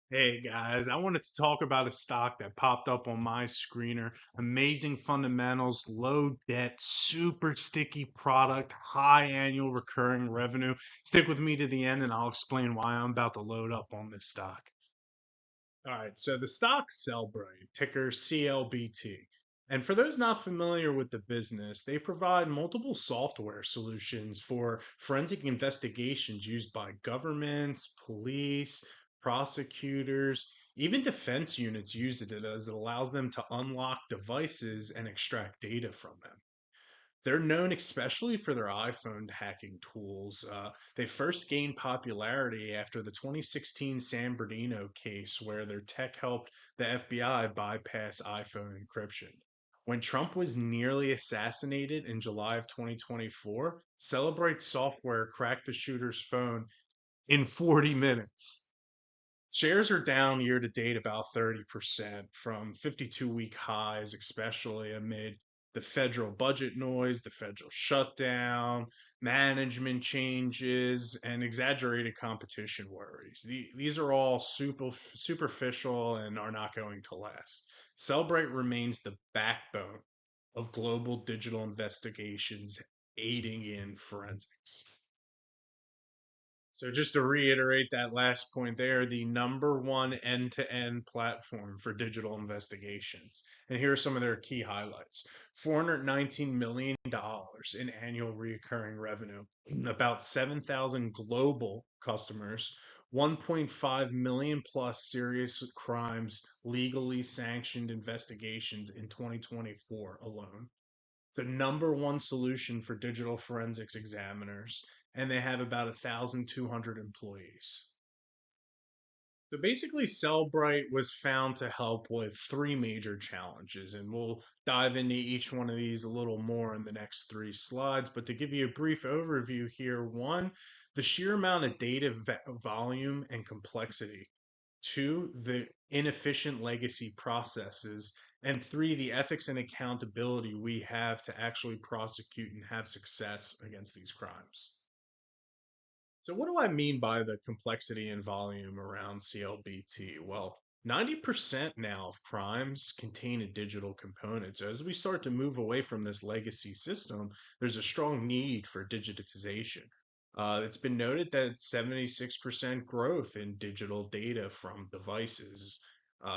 Hey guys, I wanted to talk about a stock that popped up on my screener. Amazing fundamentals, low debt, super sticky product, high annual recurring revenue. Stick with me to the end and I'll explain why I'm about to load up on this stock. All right, so the stock Cellebrite, ticker CLBT. And for those not familiar with the business, they provide multiple software solutions for forensic investigations used by governments, police, prosecutors, even defense units use it as it allows them to unlock devices and extract data from them. They're known especially for their iPhone hacking tools. They first gained popularity after the 2016 San Bernardino case, where their tech helped the FBI bypass iPhone encryption. When Trump was nearly assassinated in July of 2024, Cellebrite software cracked the shooter's phone in 40 minutes. Shares are down year to date about 30% from 52-week highs, especially amid the federal budget noise, the federal shutdown, management changes, and exaggerated competition worries. These are all superficial and are not going to last. Cellbrite remains the backbone of global digital investigations, aiding in forensics. So just to reiterate that last point there, the number one end-to-end platform for digital investigations. And here are some of their key highlights. $419 million in annual recurring revenue, about 7,000 global customers, 1.5 million plus serious crimes legally sanctioned investigations in 2024 alone, the number one solution for digital forensics examiners, and they have about 1,200 employees. So basically, Cellbrite was found to help with three major challenges, and we'll dive into each one of these a little more in the next three slides. But to give you a brief overview here, one, the sheer amount of data volume and complexity. Two, the inefficient legacy processes. And three, the ethics and accountability we have to actually prosecute and have success against these crimes. So, what do I mean by the complexity and volume around CLBT? Well, 90% now of crimes contain a digital component. So, as we start to move away from this legacy system, there's a strong need for digitization. It's been noted that 76% growth in digital data from devices,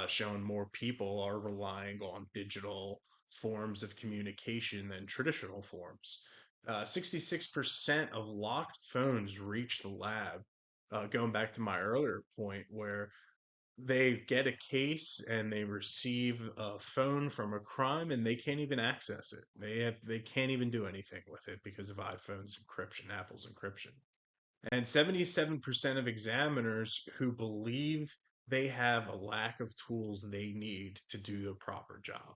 showing more people are relying on digital forms of communication than traditional forms. 66% of locked phones reach the lab. Going back to my earlier point, where they get a case and they receive a phone from a crime and they can't even access it. They can't even do anything with it because of iPhone's encryption, Apple's encryption. And 77% of examiners who believe they have a lack of tools they need to do the proper job.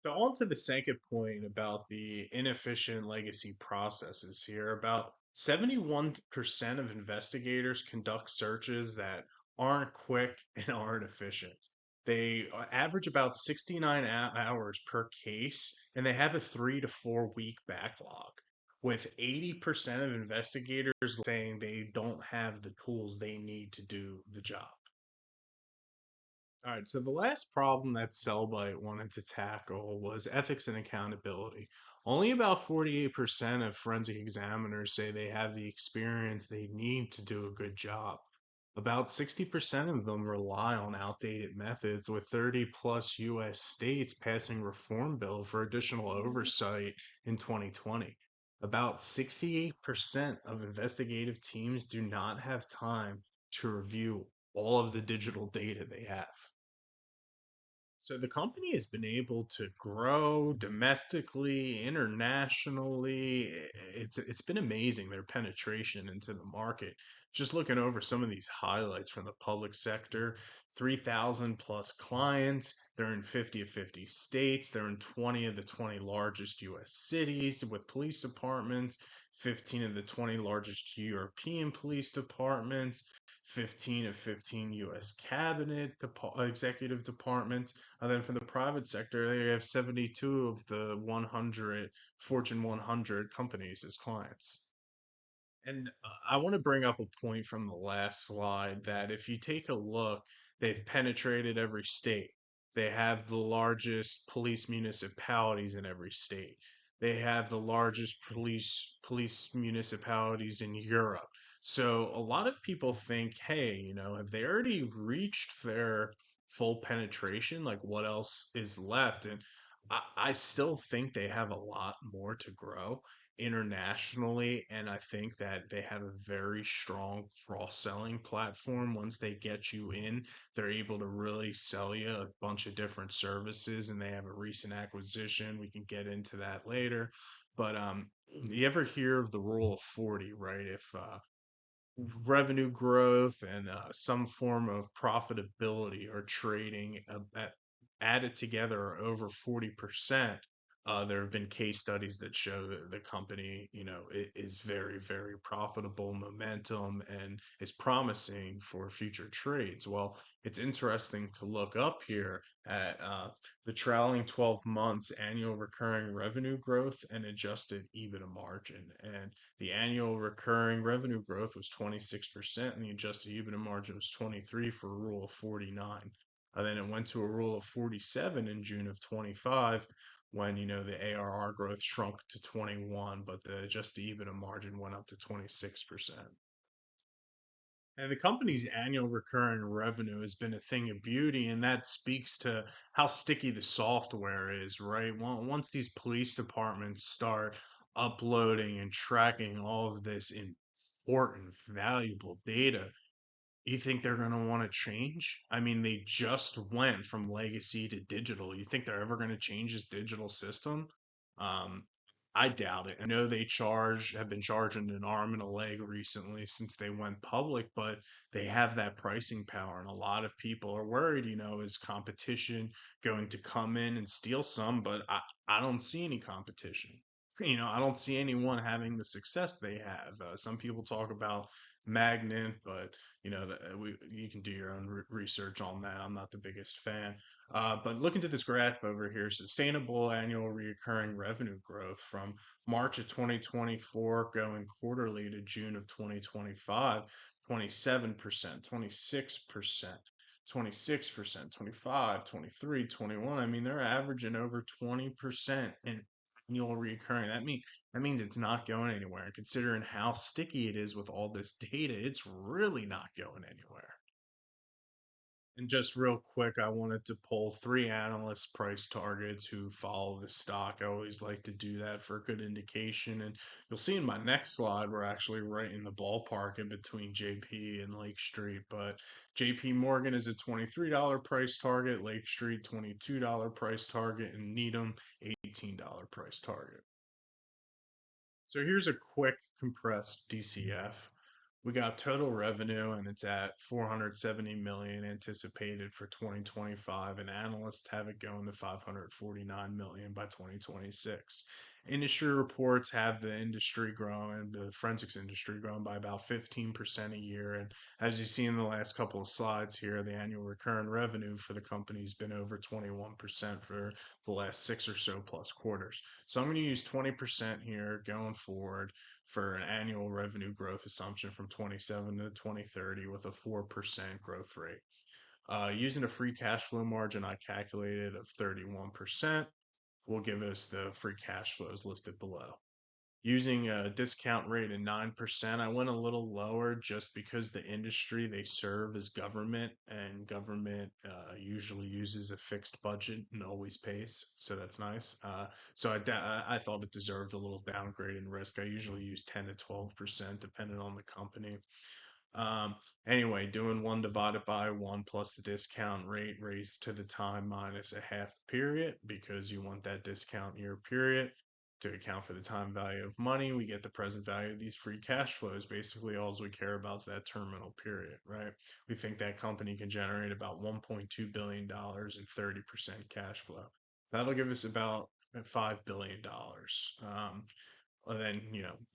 So on to the second point about the inefficient legacy processes here. About 71% of investigators conduct searches that aren't quick and aren't efficient. They average about 69 hours per case, and they have a 3 to 4 week backlog, with 80% of investigators saying they don't have the tools they need to do the job. All right, so the last problem that Cellbite wanted to tackle was ethics and accountability. Only about 48% of forensic examiners say they have the experience they need to do a good job. About 60% of them rely on outdated methods, with 30 plus US states passing reform bill for additional oversight in 2020. About 68% of investigative teams do not have time to review all of the digital data they have. So the company has been able to grow domestically, internationally. It's been amazing their penetration into the market. Just looking over some of these highlights from the public sector, 3,000 plus clients. They're in 50 of 50 states. They're in 20 of the 20 largest US cities with police departments, 15 of the 20 largest European police departments, 15 of 15 US executive departments. And then for the private sector, they have 72 of the 100 Fortune 100 companies as clients. And I want to bring up a point from the last slide that if you take a look, they've penetrated every state. They have the largest police municipalities in every state. They have the largest police municipalities in Europe. So a lot of people think, hey, have they already reached their full penetration? Like what else is left? And I still think they have a lot more to grow internationally, and I think that they have a very strong cross-selling platform. Once they get you in, they're able to really sell you a bunch of different services, and they have a recent acquisition. We can get into that later. But you ever hear of the rule of 40, right? If revenue growth and some form of profitability or trading added together are over 40%. There have been case studies that show that the company, is very, very profitable, momentum, and is promising for future trades. Well, it's interesting to look up here at the trailing 12 months annual recurring revenue growth and adjusted EBITDA margin. And the annual recurring revenue growth was 26%, and the adjusted EBITDA margin was 23 for a rule of 49. And then it went to a rule of 47 in June of 25 when, the ARR growth shrunk to 21, but the adjusted EBITDA margin went up to 26%. And the company's annual recurring revenue has been a thing of beauty, and that speaks to how sticky the software is, right? Once these police departments start uploading and tracking all of this important, valuable data, you think they're going to want to change? I mean, they just went from legacy to digital. You think they're ever going to change this digital system? Um, I doubt it. I know have been charging an arm and a leg recently since they went public, but they have that pricing power. And a lot of people are worried, is competition going to come in and steal some? But I don't see any competition. I don't see anyone having the success they have. Some people talk about Magnet, but you can do your own research on that. I'm not the biggest fan. But look into this graph over here: sustainable annual recurring revenue growth from March of 2024 going quarterly to June of 2025, 27%, 26%. 26%, 25, 23, 21. I mean, they're averaging over 20% in annual recurring. That means it's not going anywhere. And considering how sticky it is with all this data, it's really not going anywhere. And just real quick, I wanted to pull three analyst price targets who follow the stock. I always like to do that for a good indication. And you'll see in my next slide, we're actually right in the ballpark in between JP and Lake Street. But JP Morgan is a $23 price target, Lake Street $22 price target, and Needham $18 price target. So here's a quick compressed DCF. We got total revenue and it's at 470 million anticipated for 2025, and analysts have it going to 549 million by 2026. Industry reports have the industry growing, the forensics industry growing by about 15% a year. And as you see in the last couple of slides here, the annual recurring revenue for the company's been over 21% for the last 6 or so plus quarters. So I'm going to use 20% here going forward for an annual revenue growth assumption from 27 to 2030 with a 4% growth rate. Using a free cash flow margin I calculated of 31% will give us the free cash flows listed below. Using a discount rate of 9%, I went a little lower just because the industry they serve is government, and government usually uses a fixed budget and always pays, so that's nice. So I thought it deserved a little downgrade in risk. I usually use 10 to 12% depending on the company. Anyway, doing 1 divided by 1 plus the discount rate raised to the time minus a half period, because you want that discount year period to account for the time value of money. We get the present value of these free cash flows. Basically, all we care about is that terminal period, right? We think that company can generate about $1.2 billion in 30% cash flow. That'll give us about $5 billion. And then,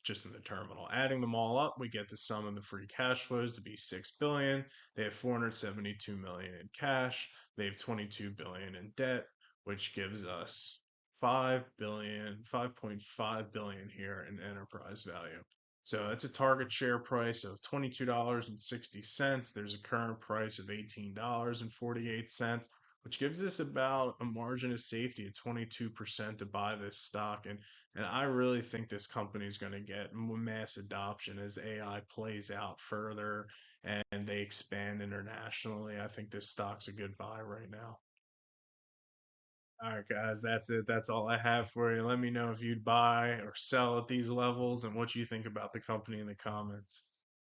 just in the terminal, adding them all up, we get the sum of the free cash flows to be 6 billion. They have 472 million in cash. They have 22 billion in debt, which gives us 5 billion, 5.5 billion here in enterprise value. So that's a target share price of $22.60. There's a current price of $18.48, which gives us about a margin of safety of 22% to buy this stock. And I really think this company is going to get mass adoption as AI plays out further and they expand internationally. I think this stock's a good buy right now. All right, guys, that's it. That's all I have for you. Let me know if you'd buy or sell at these levels and what you think about the company in the comments.